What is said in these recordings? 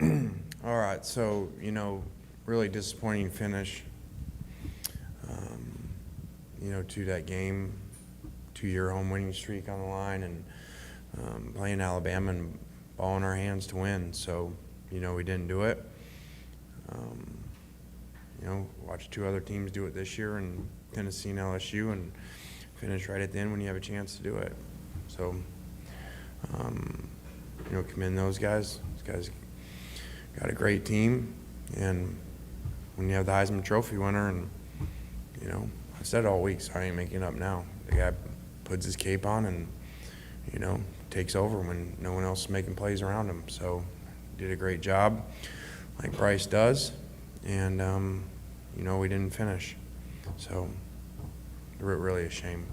All right, so, really disappointing finish, to that game, 2-year home winning streak on the line, and playing Alabama and ball in our hands to win. So, we didn't do it. Watched 2 other teams do it this year, and Tennessee and LSU, and finish right at the end when you have a chance to do it. So, commend those guys. Those guys got a great team, and when you have the Heisman Trophy winner, and I've said it all week, so I ain't making it up now. The guy puts his cape on and takes over when no one else is making plays around him. So did a great job, like Bryce does, and we didn't finish. So really a shame,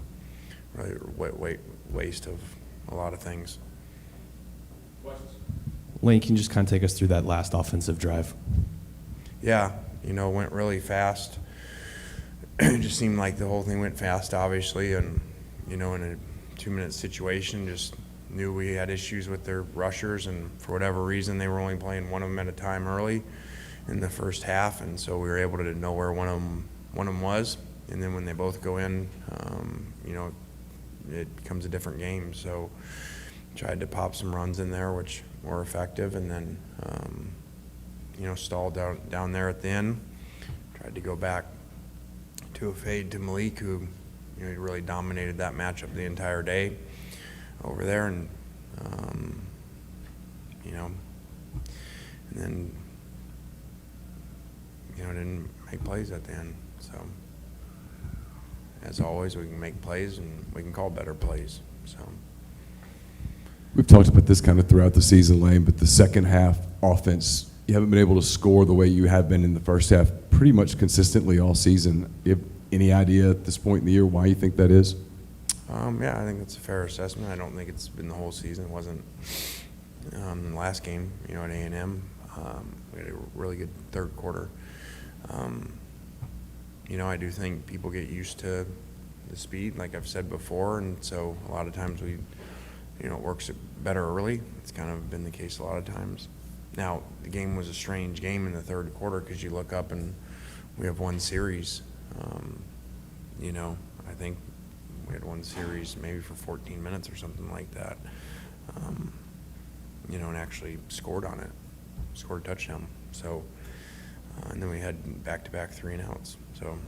really waste of a lot of things. Lane, can you just kind of take us through that last offensive drive? Yeah, went really fast. It just seemed like the whole thing went fast, obviously, and, in a 2-minute situation, just knew we had issues with their rushers, and for whatever reason, they were only playing one of them at a time early in the first half, and so we were able to know where one of them was, and then when they both go in, it becomes a different game. So tried to pop some runs in there, which were effective, and then, stalled down there at the end. Tried to go back to a fade to Malik, who, he really dominated that matchup the entire day over there, and, and then, didn't make plays at the end. So, as always, we can make plays, and we can call better plays. So. We've talked about this kind of throughout the season, Lane, but the second half offense, you haven't been able to score the way you have been in the first half pretty much consistently all season. You have any idea at this point in the year why you think that is? Yeah, I think that's a fair assessment. I don't think it's been the whole season. It wasn't the last game, at A&M. We had a really good third quarter. I do think people get used to the speed, like I've said before, and so a lot of times it works better early. It's kind of been the case a lot of times. Now, the game was a strange game in the third quarter because you look up and we have one series. I think we had one series maybe for 14 minutes or something like that, and actually scored on it, scored a touchdown. So, and then we had back-to-back 3-and-outs. So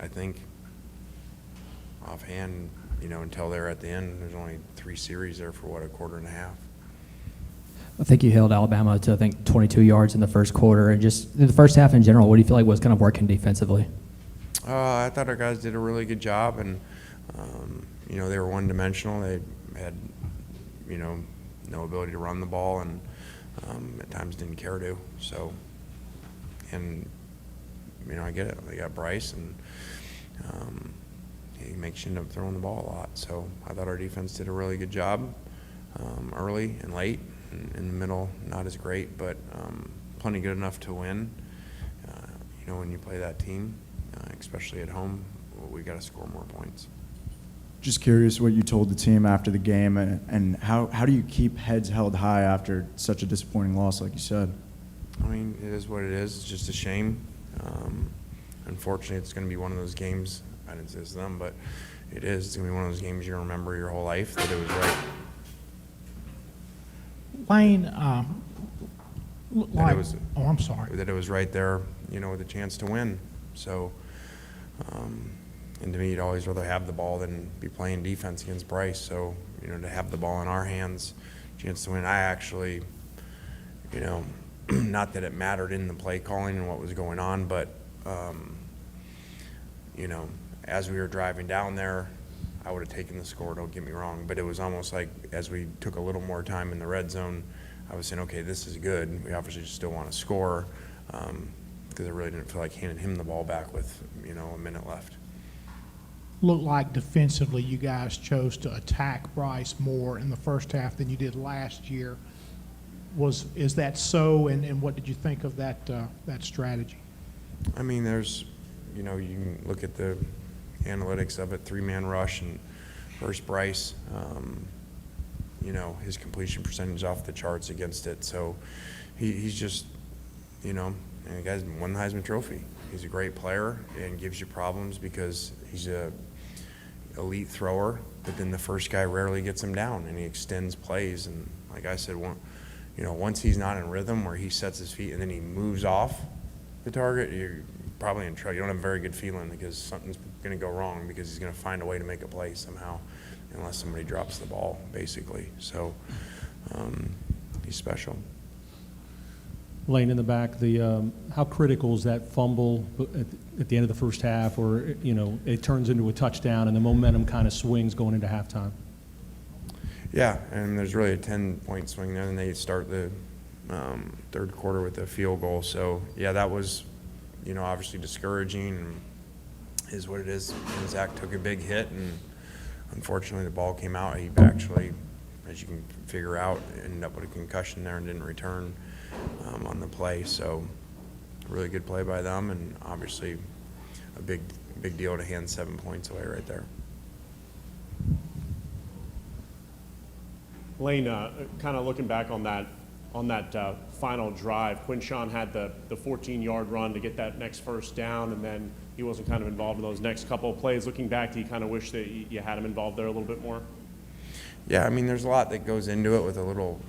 I think offhand, until they're at the end, there's only 3 series there for, a quarter and a half. I think you held Alabama to, 22 yards in the first quarter. And just in the first half in general, what do you feel like was kind of working defensively? I thought our guys did a really good job, and, they were one-dimensional. They had, no ability to run the ball, and at times didn't care to. So, and, I get it. They got Bryce, and he makes you end up throwing the ball a lot. So I thought our defense did a really good job early and late. In the middle, not as great, but plenty good enough to win. When you play that team, especially at home, we got to score more points. Just curious what you told the team after the game, and how do you keep heads held high after such a disappointing loss, like you said? I mean, it is what it is. It's just a shame. Unfortunately, it's going to be one of those games. I didn't say this to them, but it is. It's going to be one of those games you remember your whole life that it was right. Lane, I'm sorry. That it was right there, with a chance to win. So, and to me, you'd always rather have the ball than be playing defense against Bryce. So, to have the ball in our hands, chance to win. I actually, not that it mattered in the play calling and what was going on, but, as we were driving down there, I would have taken the score, don't get me wrong, but it was almost like as we took a little more time in the red zone, I was saying, okay, this is good. We obviously just still want to score because I really didn't feel like handing him the ball back with, a minute left. Looked like defensively you guys chose to attack Bryce more in the first half than you did last year. Is that so, and what did you think of that strategy? I mean, there's, you can look at the analytics of it, 3-man rush, and first Bryce, you know, his completion percentage off the charts against it. So he's just, you know, and the guy's won the Heisman Trophy. He's a great player and gives you problems because he's a elite thrower, but then the first guy rarely gets him down, and he extends plays. And like I said, you know, once he's not in rhythm where he sets his feet and then he moves off the target, you're probably in trouble. You don't have a very good feeling because something's going to go wrong because he's going to find a way to make a play somehow, unless somebody drops the ball, basically. So he's special. Lane in the back, how critical is that fumble at the end of the first half, or you know, it turns into a touchdown and the momentum kind of swings going into halftime? Yeah, and there's really a 10-point swing there, and they start the third quarter with a field goal. So yeah, that was, you know, obviously discouraging, and is what it is. And Zach took a big hit, and unfortunately the ball came out. He actually, as you can figure out, ended up with a concussion there and didn't return on the play. So really good play by them, and obviously a big deal to hand 7 points away right there. Lane, kind of looking back on that final drive, Quinshawn had the 14-yard run to get that next first down, and then he wasn't kind of involved in those next couple of plays. Looking back, do you kind of wish that you had him involved there a little bit more? Yeah, I mean, there's a lot that goes into it with a little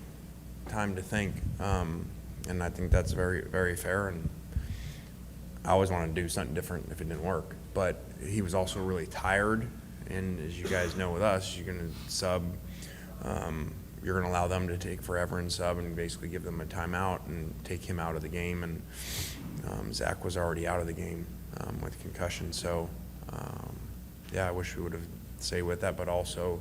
time to think, and I think that's very, very fair. And I always want to do something different if it didn't work. But he was also really tired, and as you guys know with us, you're going to sub. You're going to allow them to take forever and sub and basically give them a timeout and take him out of the game. And Zach was already out of the game with concussion. So, yeah, I wish we would have stayed with that. But also,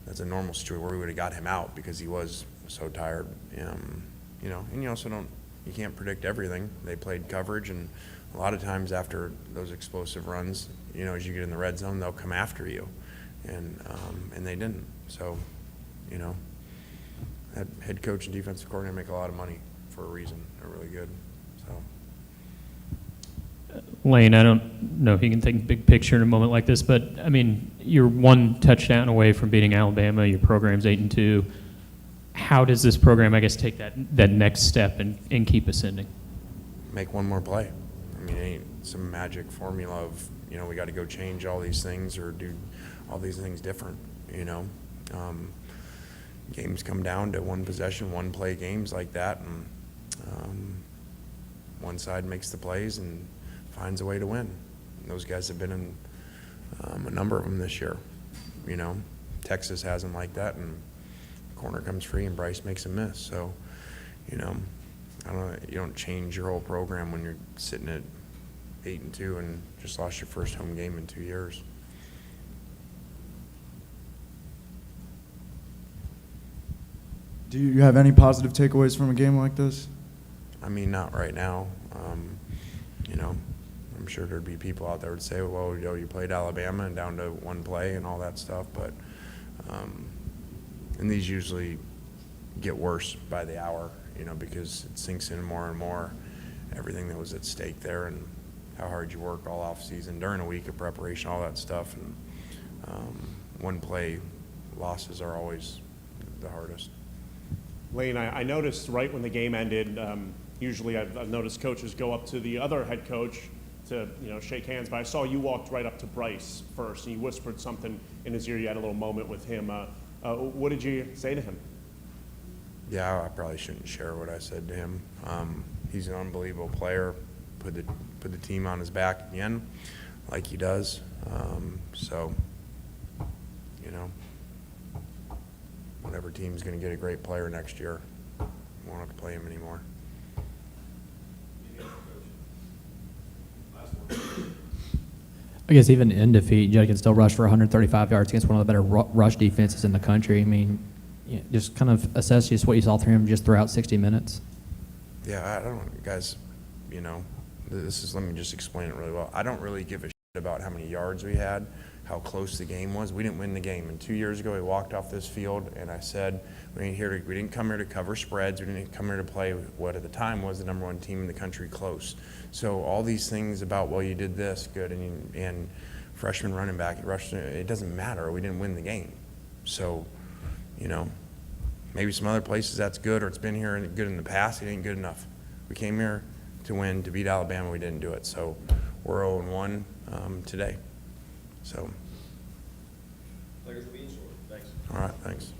that's a normal situation where we would have got him out because he was so tired. You know, and you also you can't predict everything. They played coverage, and a lot of times after those explosive runs, you know, as you get in the red zone, they'll come after you. And they didn't. So, you know, that head coach and defensive coordinator make a lot of money for a reason. They're really good. So, Lane, I don't know if you can take a big picture in a moment like this, but I mean, you're one touchdown away from beating Alabama. Your program's 8-2. How does this program, I guess, take that next step and keep ascending? make one more play. I mean, it ain't some magic formula of, you know, we got to go change all these things or do all these things different, you know. Games come down to one possession, one play games like that, and one side makes the plays and finds a way to win. And those guys have been in a number of them this year, you know. Texas has them like that, and corner comes free and Bryce makes a miss. So, you know, I don't know, you don't change your whole program when you're sitting at 8-2 and just lost your first home game in 2 years. Do you have any positive takeaways from a game like this? I mean, not right now. You know, I'm sure there'd be people out there would say, well, you know, you played Alabama and down to one play and all that stuff, but and these usually get worse by the hour, you know, because it sinks in more and more, everything that was at stake there and how hard you work all off season during a week of preparation, all that stuff. And one play losses are always the hardest. Lane, I noticed right when the game ended, usually I've noticed coaches go up to the other head coach to, you know, shake hands, but I saw you walked right up to Bryce first and you whispered something in his ear. You had a little moment with him. What did you say to him? Yeah, I probably shouldn't share what I said to him. He's an unbelievable player, put the team on his back again, like he does. So, you know, whatever team's going to get a great player next year, won't have to play him anymore. I guess even in defeat, Judd can still rush for 135 yards against one of the better rush defenses in the country. I mean, just kind of assess just what you saw through him just throughout 60 minutes. Yeah, I don't, guys, you know, let me just explain it really well. I don't really give a shit about how many yards we had, how close the game was. We didn't win the game. And 2 years ago, we walked off this field, and I said, we didn't come here to cover spreads. We didn't come here to play what at the time was the #1 team in the country close. So all these things about, well, you did this good, and freshman running back, it doesn't matter. We didn't win the game. So, you know, maybe some other places that's good, or it's been here and good in the past. It ain't good enough. We came here to win, to beat Alabama. We didn't do it. So we're 0-1 today. So. Players will be in short. Thanks. All right, thanks.